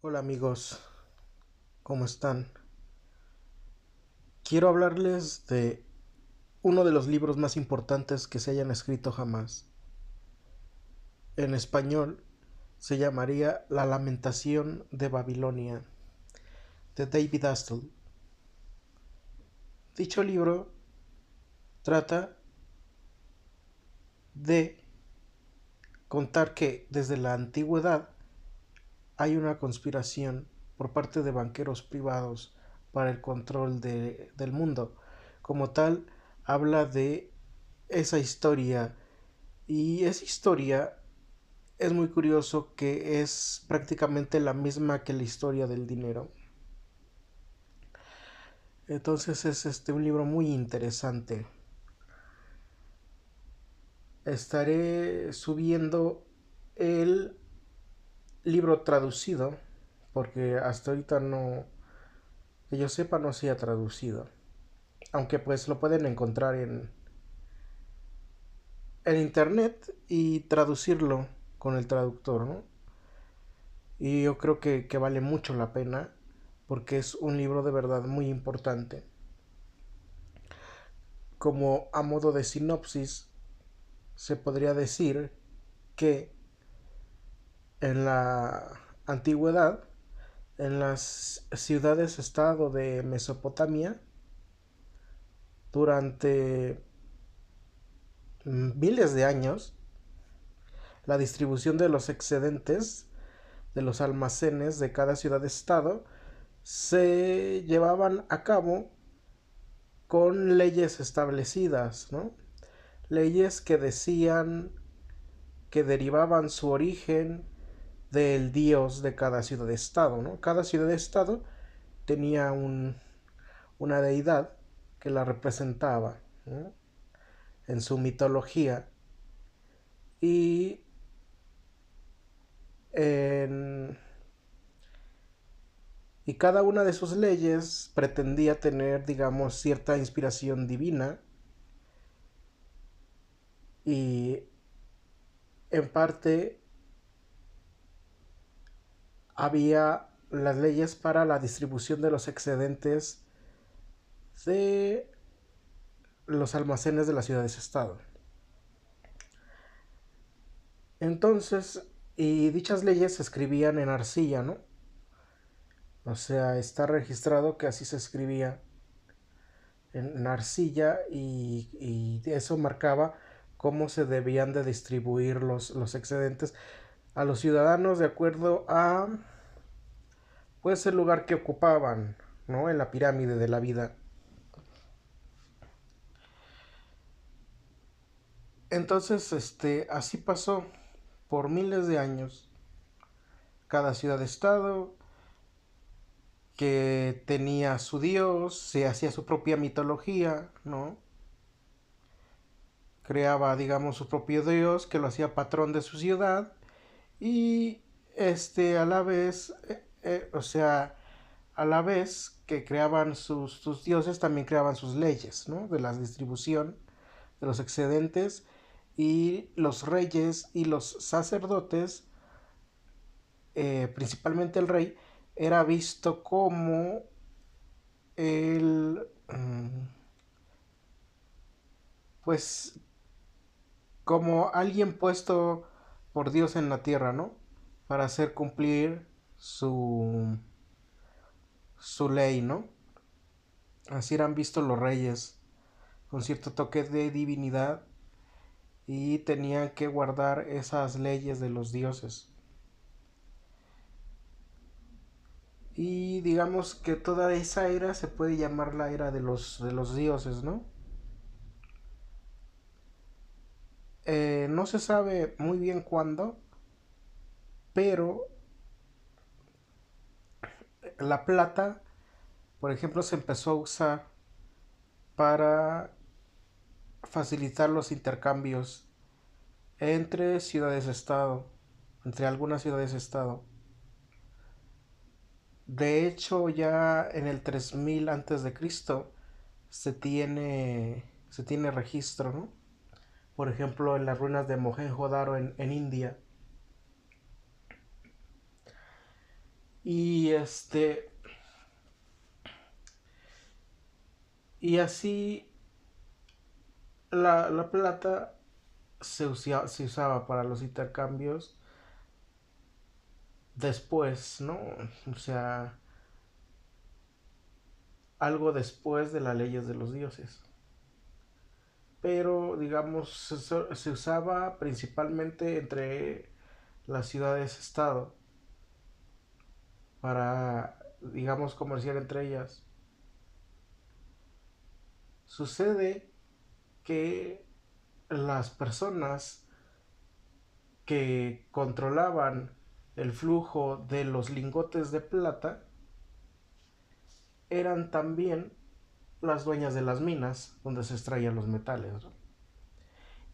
Hola amigos, ¿cómo están? Quiero hablarles de uno de los libros más importantes que se hayan escrito jamás. En español se llamaría La Lamentación de Babilonia, de David Astle. Dicho libro trata de contar que desde la antigüedad hay una conspiración por parte de banqueros privados para el control del mundo. Como tal, habla de esa historia. Y esa historia es muy curioso que es prácticamente la misma que la historia del dinero. Entonces es un libro muy interesante. Estaré subiendo el libro traducido porque hasta ahorita no, que yo sepa, no se ha traducido. Aunque pues lo pueden encontrar en internet y traducirlo con el traductor, ¿no? Y yo creo que vale mucho la pena porque es un libro de verdad muy importante. Como a modo de sinopsis, se podría decir que en la antigüedad, en las ciudades-estado de Mesopotamia, durante miles de años, la distribución de los excedentes de los almacenes de cada ciudad-estado se llevaban a cabo con leyes establecidas, ¿no? Leyes que decían que derivaban su origen del dios de cada ciudad-estado, ¿no? Cada ciudad-estado tenía una deidad que la representaba, ¿no? En su mitología y en, y cada una de sus leyes pretendía tener, digamos, cierta inspiración divina y en parte había las leyes para la distribución de los excedentes de los almacenes de las ciudades-estado. Entonces, y dichas leyes se escribían en arcilla, ¿no? O sea, está registrado que así se escribía en arcilla y eso marcaba cómo se debían de distribuir los excedentes a los ciudadanos de acuerdo a pues el lugar que ocupaban, ¿no? En la pirámide de la vida. Entonces, así pasó por miles de años. Cada ciudad-estado que tenía su dios, se hacía su propia mitología, ¿no? Creaba, digamos, su propio dios que lo hacía patrón de su ciudad y a la vez, o sea, a la vez que creaban sus dioses, también creaban sus leyes, ¿no? De la distribución de los excedentes y los reyes y los sacerdotes, principalmente el rey, era visto como el, pues, como alguien puesto por Dios en la tierra, ¿no? Para hacer cumplir su ley, ¿no? Así eran vistos los reyes, con cierto toque de divinidad y tenían que guardar esas leyes de los dioses. Y digamos que toda esa era se puede llamar la era de los dioses, ¿no? No se sabe muy bien cuándo, pero la plata, por ejemplo, se empezó a usar para facilitar los intercambios entre ciudades-estado, entre algunas ciudades-estado. De hecho, ya en el 3000 antes de Cristo se tiene registro, ¿no? Por ejemplo, en las ruinas de Mohenjo-Daro en India. Y y así la plata se usaba para los intercambios después, ¿no? O sea, algo después de las leyes de los dioses. Pero, digamos, se usaba principalmente entre las ciudades-estado para, digamos, comerciar entre ellas. Sucede que las personas que controlaban el flujo de los lingotes de plata eran también las dueñas de las minas donde se extraían los metales, ¿no?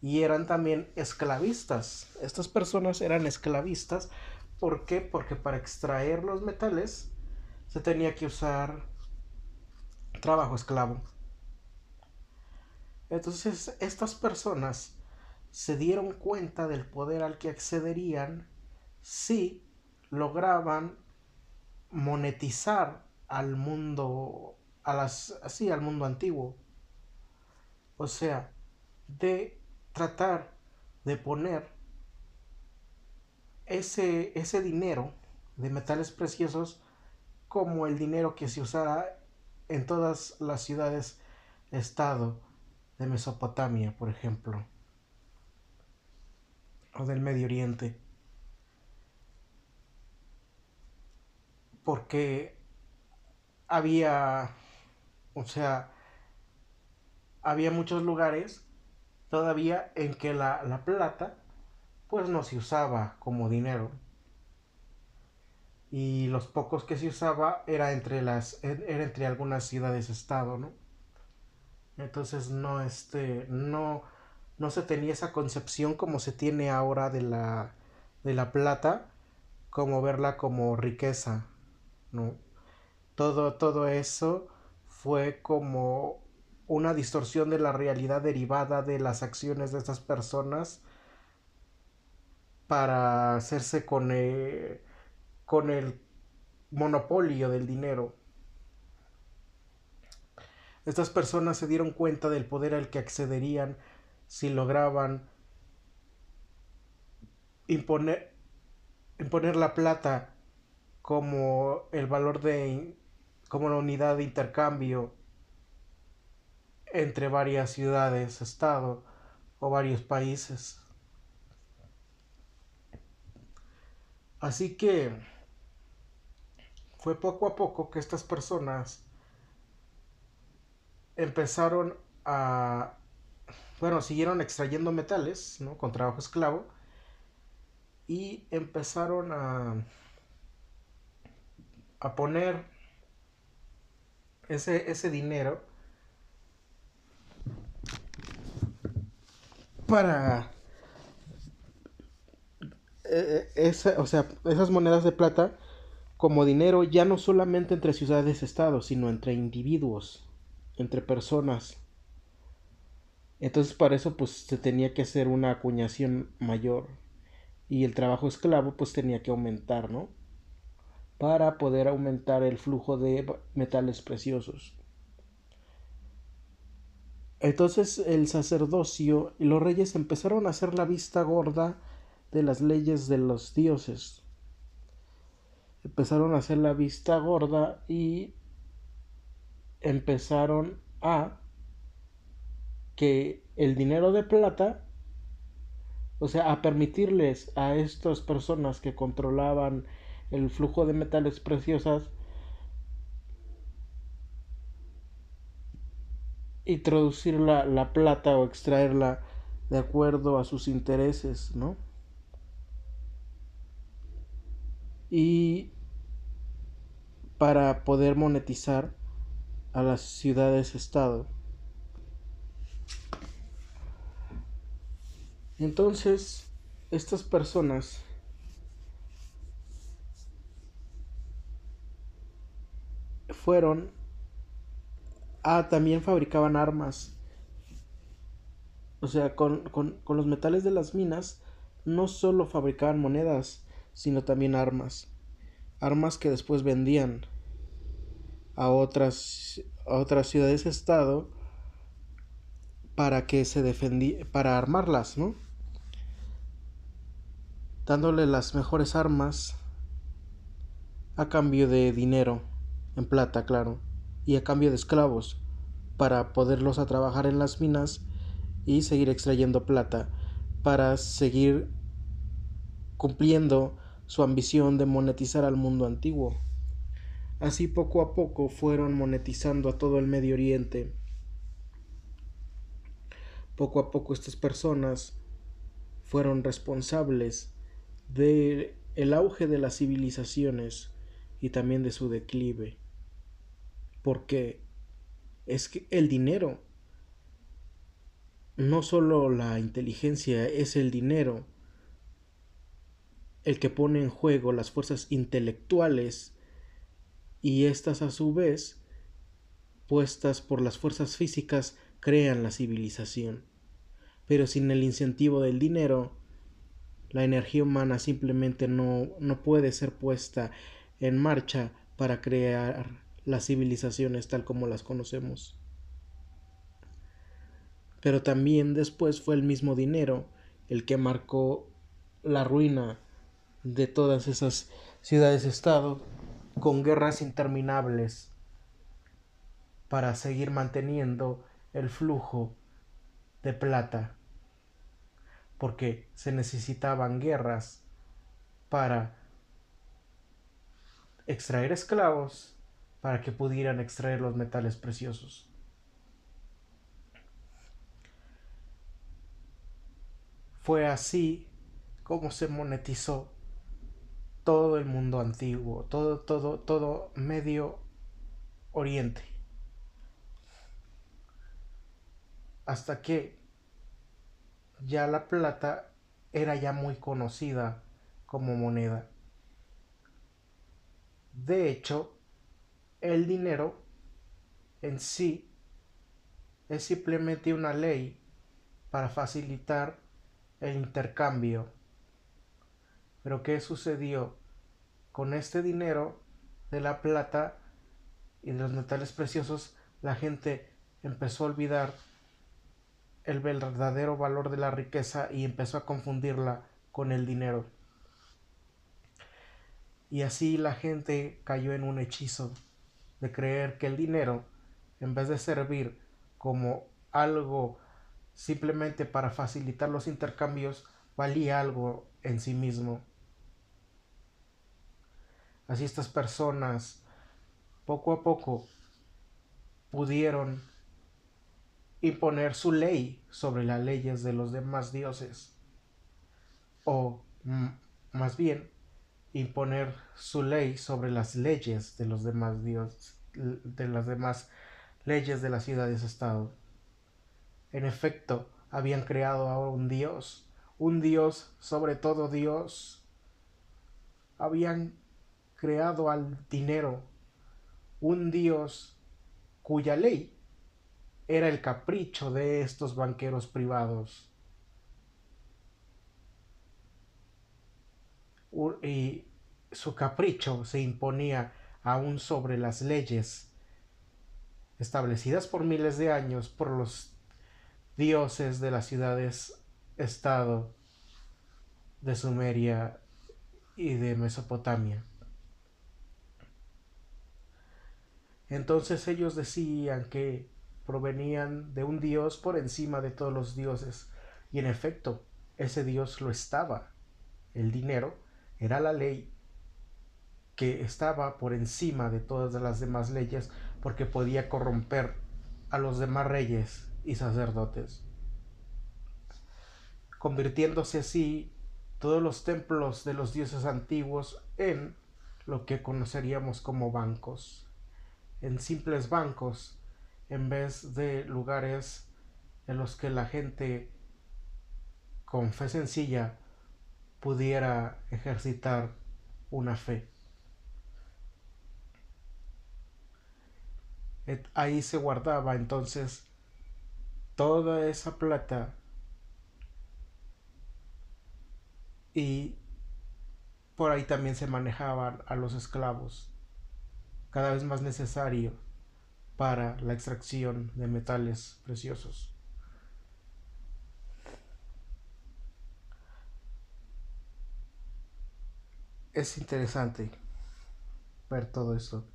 Y eran también esclavistas. Estas personas eran esclavistas. ¿Por qué? Porque para extraer los metales se tenía que usar trabajo esclavo. Entonces estas personas se dieron cuenta del poder al que accederían si lograban monetizar al mundo, así al mundo antiguo. O sea, de tratar de poner ese dinero de metales preciosos como el dinero que se usara en todas las ciudades estado de Mesopotamia, por ejemplo, o del Medio Oriente, porque había, o sea, había muchos lugares todavía en que la plata pues no se usaba como dinero, y los pocos que se usaba era entre algunas ciudades estado, ¿no? Entonces no se tenía esa concepción como se tiene ahora de la plata, como verla como riqueza, ¿no? Todo eso fue como una distorsión de la realidad derivada de las acciones de estas personas para hacerse con el monopolio del dinero. Estas personas se dieron cuenta del poder al que accederían si lograban imponer, imponer la plata como el valor como la unidad de intercambio entre varias ciudades, estado o varios países. Así que fue poco a poco que estas personas empezaron a, bueno, siguieron extrayendo metales, ¿no? Con trabajo esclavo, y empezaron a poner ese dinero para o sea, esas monedas de plata como dinero ya no solamente entre ciudades-estados, sino entre individuos, entre personas. Entonces para eso pues se tenía que hacer una acuñación mayor, y el trabajo esclavo pues tenía que aumentar, ¿no? Para poder aumentar el flujo de metales preciosos. Entonces el sacerdocio y los reyes empezaron a hacer la vista gorda de las leyes de los dioses. Empezaron a hacer la vista gorda y empezaron a que el dinero de plata, o sea, a permitirles a estas personas que controlaban el flujo de metales preciosos introducir la plata o extraerla de acuerdo a sus intereses, ¿no? Y para poder monetizar a las ciudades-estado. Entonces, estas personas fueron también fabricaban armas. O sea, con los metales de las minas no solo fabricaban monedas, sino también armas. armas que después vendían a otras ciudades-estado para que se para armarlas, ¿no? Dándole las mejores armas a cambio de dinero, en plata, claro, y a cambio de esclavos, para poderlos a trabajar en las minas y seguir extrayendo plata, para seguir cumpliendo su ambición de monetizar al mundo antiguo. Así poco a poco fueron monetizando a todo el Medio Oriente. Poco a poco estas personas fueron responsables de el auge de las civilizaciones y también de su declive. Porque es que el dinero, no solo la inteligencia, es el dinero el que pone en juego las fuerzas intelectuales y estas a su vez, puestas por las fuerzas físicas, crean la civilización. Pero sin el incentivo del dinero, la energía humana simplemente no puede ser puesta en marcha para crear las civilizaciones tal como las conocemos. Pero también después fue el mismo dinero el que marcó la ruina de todas esas ciudades-estado con guerras interminables para seguir manteniendo el flujo de plata, porque se necesitaban guerras para extraer esclavos para que pudieran extraer los metales preciosos. Fue así como se monetizó todo el mundo antiguo, todo Medio Oriente, hasta que ya la plata era ya muy conocida como moneda. De hecho, el dinero en sí es simplemente una ley para facilitar el intercambio. Pero ¿qué sucedió? Con este dinero de la plata y de los metales preciosos, la gente empezó a olvidar el verdadero valor de la riqueza y empezó a confundirla con el dinero. Y así la gente cayó en un hechizo de creer que el dinero, en vez de servir como algo simplemente para facilitar los intercambios, valía algo en sí mismo. Así estas personas poco a poco pudieron imponer su ley sobre las leyes de los demás dioses, o más bien imponer su ley sobre las leyes de los demás dioses, de las demás leyes de las ciudades-estado. En efecto, habían creado ahora un dios sobre todo Dios. Habían creado al dinero, un dios cuya ley era el capricho de estos banqueros privados. Y su capricho se imponía aún sobre las leyes establecidas por miles de años por los dioses de las ciudades-estado de Sumeria y de Mesopotamia. Entonces ellos decían que provenían de un dios por encima de todos los dioses, y en efecto, ese dios lo estaba. El dinero era la ley que estaba por encima de todas las demás leyes porque podía corromper a los demás reyes y sacerdotes, convirtiéndose así todos los templos de los dioses antiguos en lo que conoceríamos como bancos, en simples bancos, en vez de lugares en los que la gente con fe sencilla pudiera ejercitar una fe. Ahí se guardaba entonces toda esa plata y por ahí también se manejaban a los esclavos, cada vez más necesario para la extracción de metales preciosos. Es interesante ver todo esto.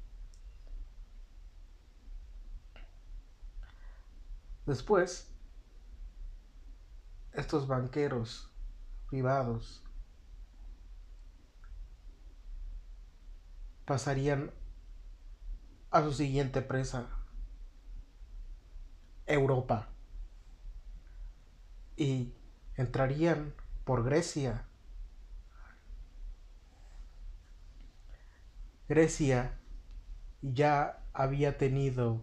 Después, estos banqueros privados pasarían a su siguiente presa, Europa, y entrarían por Grecia. Grecia ya había tenido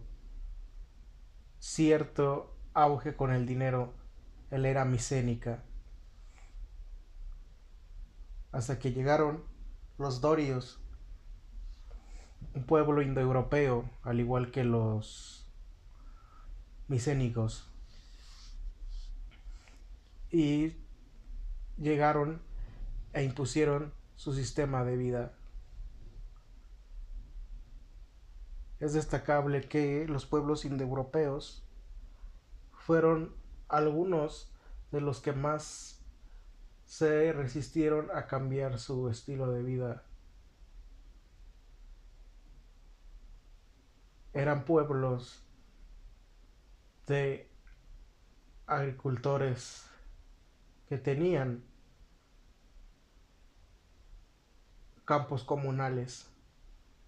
cierto auge con el dinero en la era micénica, hasta que llegaron los dorios, un pueblo indoeuropeo, al igual que los micénicos, y llegaron e impusieron su sistema de vida. Es destacable que los pueblos indoeuropeos fueron algunos de los que más se resistieron a cambiar su estilo de vida. Eran pueblos de agricultores que tenían campos comunales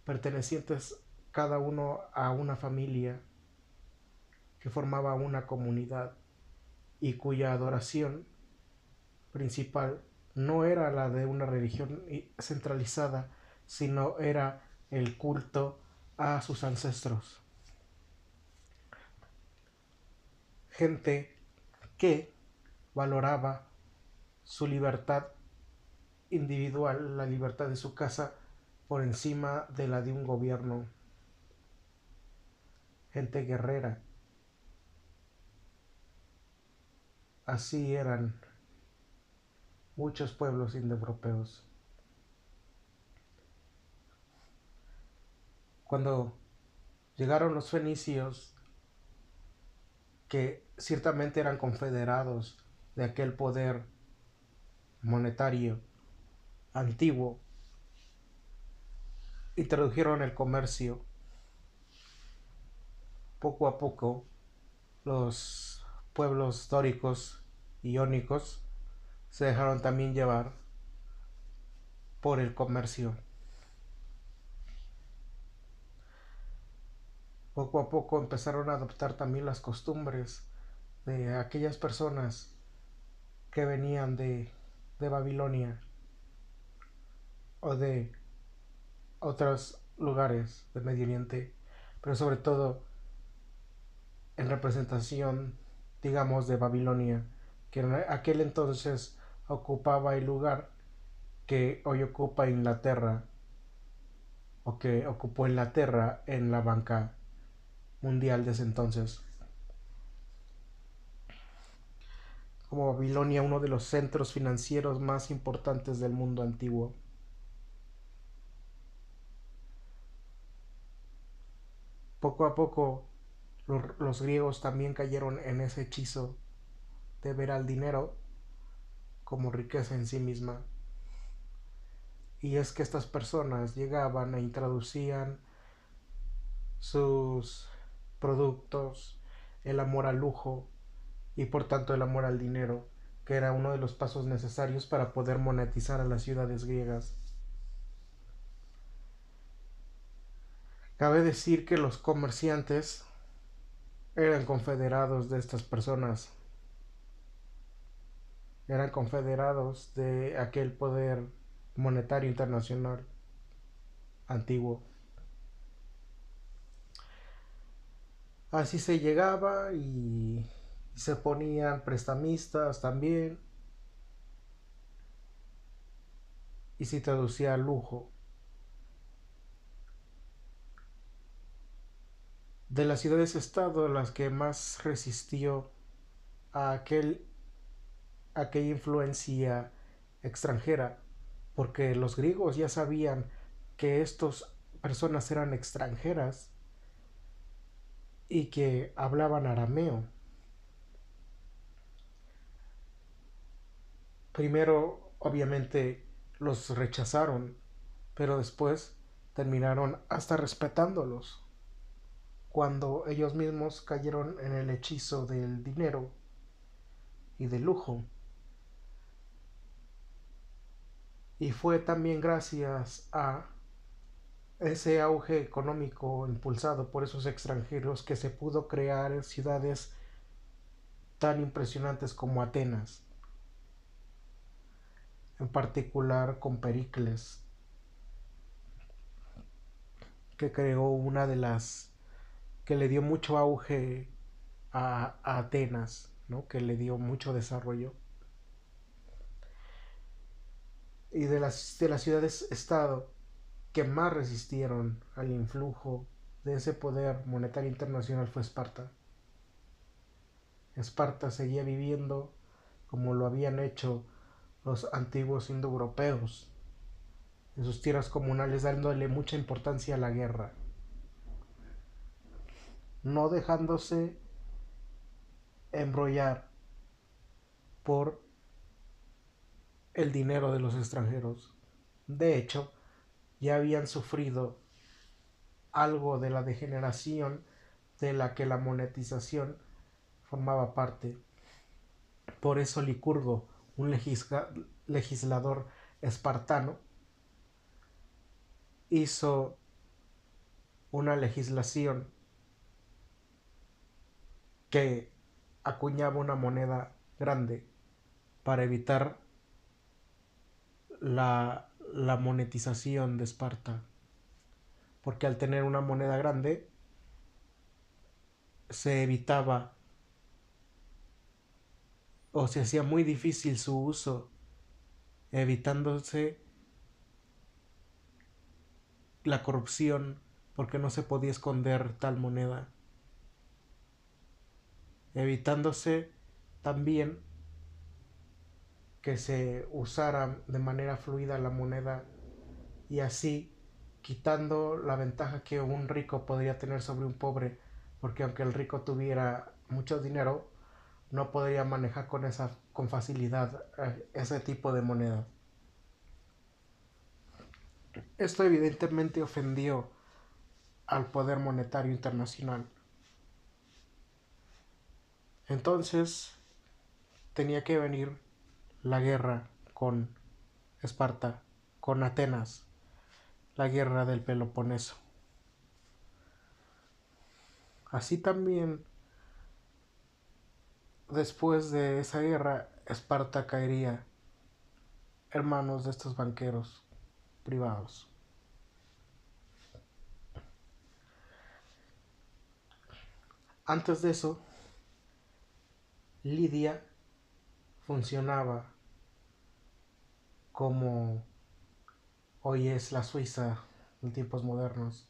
pertenecientes cada uno a una familia que formaba una comunidad y cuya adoración principal no era la de una religión centralizada, sino era el culto a sus ancestros. Gente que valoraba su libertad individual, la libertad de su casa, por encima de la de un gobierno. Gente guerrera. Así eran muchos pueblos indoeuropeos. Cuando llegaron los fenicios, que ciertamente eran confederados de aquel poder monetario antiguo, introdujeron el comercio. Poco a poco, los pueblos dóricos y iónicos se dejaron también llevar por el comercio. Poco a poco empezaron a adoptar también las costumbres de aquellas personas que venían de Babilonia o de otros lugares del Medio Oriente, pero sobre todo en representación, digamos, de Babilonia, que en aquel entonces ocupaba el lugar que hoy ocupa Inglaterra, o que ocupó Inglaterra en la banca mundial de ese entonces. Como Babilonia, uno de los centros financieros más importantes del mundo antiguo. Poco a poco los griegos también cayeron en ese hechizo de ver al dinero como riqueza en sí misma. Y es que estas personas llegaban e introducían sus productos, el amor al lujo y por tanto el amor al dinero, que era uno de los pasos necesarios para poder monetizar a las ciudades griegas. Cabe decir que los comerciantes eran confederados de estas personas, eran confederados de aquel poder monetario internacional antiguo. Así se llegaba y se ponían prestamistas también y se traducía al lujo. De las ciudades-estado, las que más resistió a aquella influencia extranjera porque los griegos ya sabían que estas personas eran extranjeras y que hablaban arameo. Primero, obviamente, los rechazaron, pero después terminaron hasta respetándolos cuando ellos mismos cayeron en el hechizo del dinero y del lujo. Y fue también gracias a ese auge económico impulsado por esos extranjeros que se pudo crear ciudades tan impresionantes como Atenas, en particular con Pericles, que creó una de las que le dio mucho auge a Atenas, ¿no? Que le dio mucho desarrollo. Y de las ciudades-estado que más resistieron al influjo de ese poder monetario internacional fue Esparta. Esparta seguía viviendo como lo habían hecho los antiguos indoeuropeos en sus tierras comunales, dándole mucha importancia a la guerra, no dejándose embrollar por el dinero de los extranjeros. De hecho, ya habían sufrido algo de la degeneración de la que la monetización formaba parte. Por eso Licurgo, un legislador espartano, hizo una legislación que acuñaba una moneda grande para evitar la monetización de Esparta, porque al tener una moneda grande se evitaba o se hacía muy difícil su uso, evitándose la corrupción porque no se podía esconder tal moneda, evitándose también que se usara de manera fluida la moneda y así quitando la ventaja que un rico podría tener sobre un pobre, porque aunque el rico tuviera mucho dinero, no podría manejar con facilidad ese tipo de moneda. Esto evidentemente ofendió al poder monetario internacional. Entonces tenía que venir la guerra con Esparta, con Atenas, la guerra del Peloponeso. Así también, después de esa guerra, Esparta caería en manos de estos banqueros privados. Antes de eso, Lidia funcionaba como hoy es la Suiza en tiempos modernos.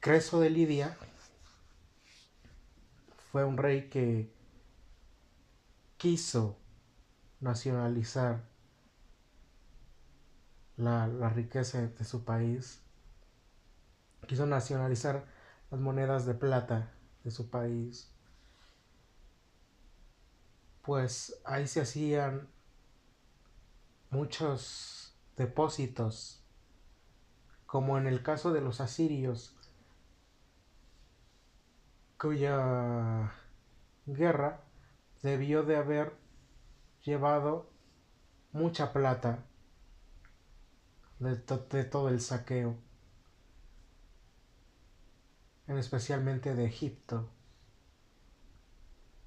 Creso de Lidia fue un rey que quiso nacionalizar la riqueza de su país, quiso nacionalizar las monedas de plata de su país, pues ahí se hacían muchos depósitos, como en el caso de los asirios, cuya guerra debió de haber llevado mucha plata de todo el saqueo, especialmente de Egipto.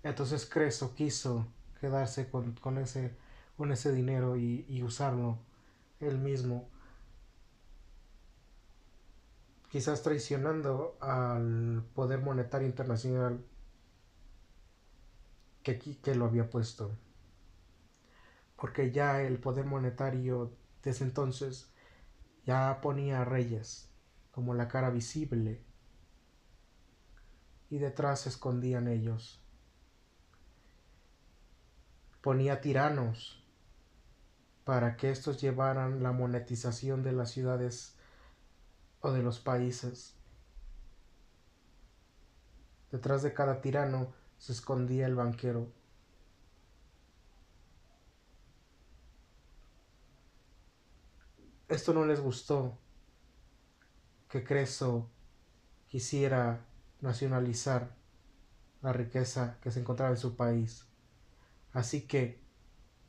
Entonces Creso quiso quedarse con ese dinero y usarlo él mismo, quizás traicionando al poder monetario internacional que lo había puesto, porque ya el poder monetario desde entonces ya ponía reyes como la cara visible y detrás se escondían ellos, ponía tiranos para que estos llevaran la monetización de las ciudades o de los países. Detrás de cada tirano se escondía el banquero. Esto no les gustó, que Creso quisiera nacionalizar la riqueza que se encontraba en su país. Así que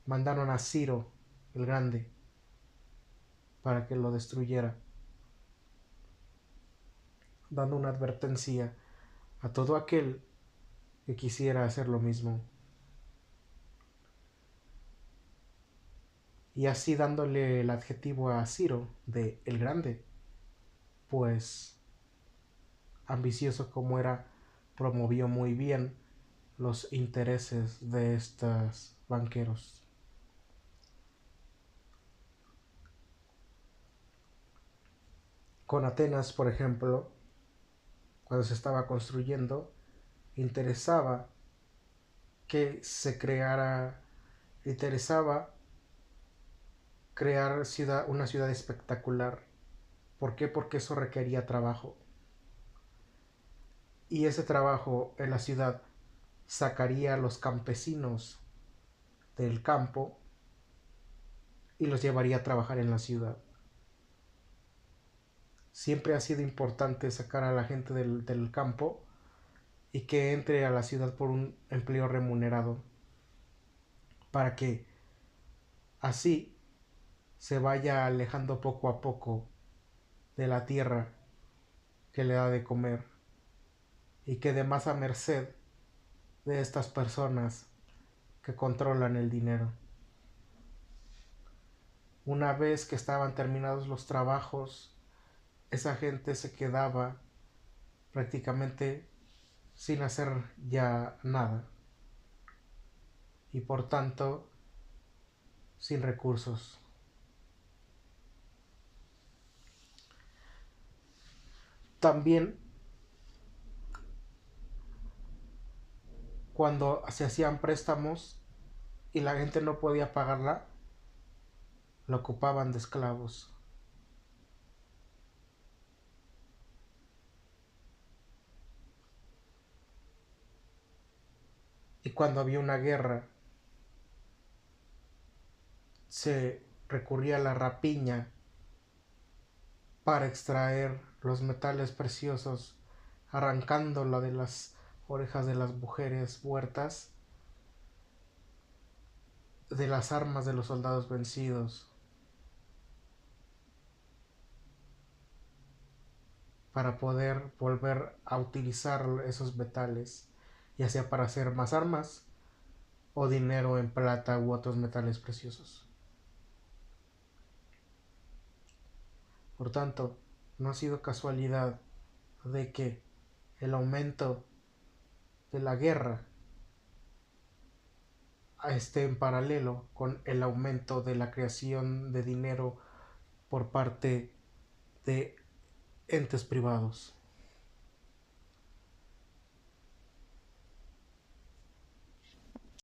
mandaron a Ciro el Grande para que lo destruyera, dando una advertencia a todo aquel que quisiera hacer lo mismo. Y así dándole el adjetivo a Ciro de el Grande, pues ambicioso como era, promovió muy bien los intereses de estos banqueros. Con Atenas, por ejemplo, cuando se estaba construyendo, interesaba que se creara, interesaba crear una ciudad espectacular. ¿Por qué? Porque eso requería trabajo. Y ese trabajo en la ciudad sacaría a los campesinos del campo y los llevaría a trabajar en la ciudad. Siempre ha sido importante sacar a la gente del campo y que entre a la ciudad por un empleo remunerado, para que así se vaya alejando poco a poco de la tierra que le da de comer y quede más a merced de estas personas que controlan el dinero. Una vez que estaban terminados los trabajos, esa gente se quedaba prácticamente sin hacer ya nada y por tanto sin recursos. También cuando se hacían préstamos y la gente no podía pagarla, la ocupaban de esclavos. Y cuando había una guerra, se recurría a la rapiña para extraer los metales preciosos, arrancándola de las orejas de las mujeres muertas, de las armas de los soldados vencidos, para poder volver a utilizar esos metales, ya sea para hacer más armas o dinero en plata u otros metales preciosos. Por tanto, no ha sido casualidad de que el aumento de la guerra esté en paralelo con el aumento de la creación de dinero por parte de entes privados.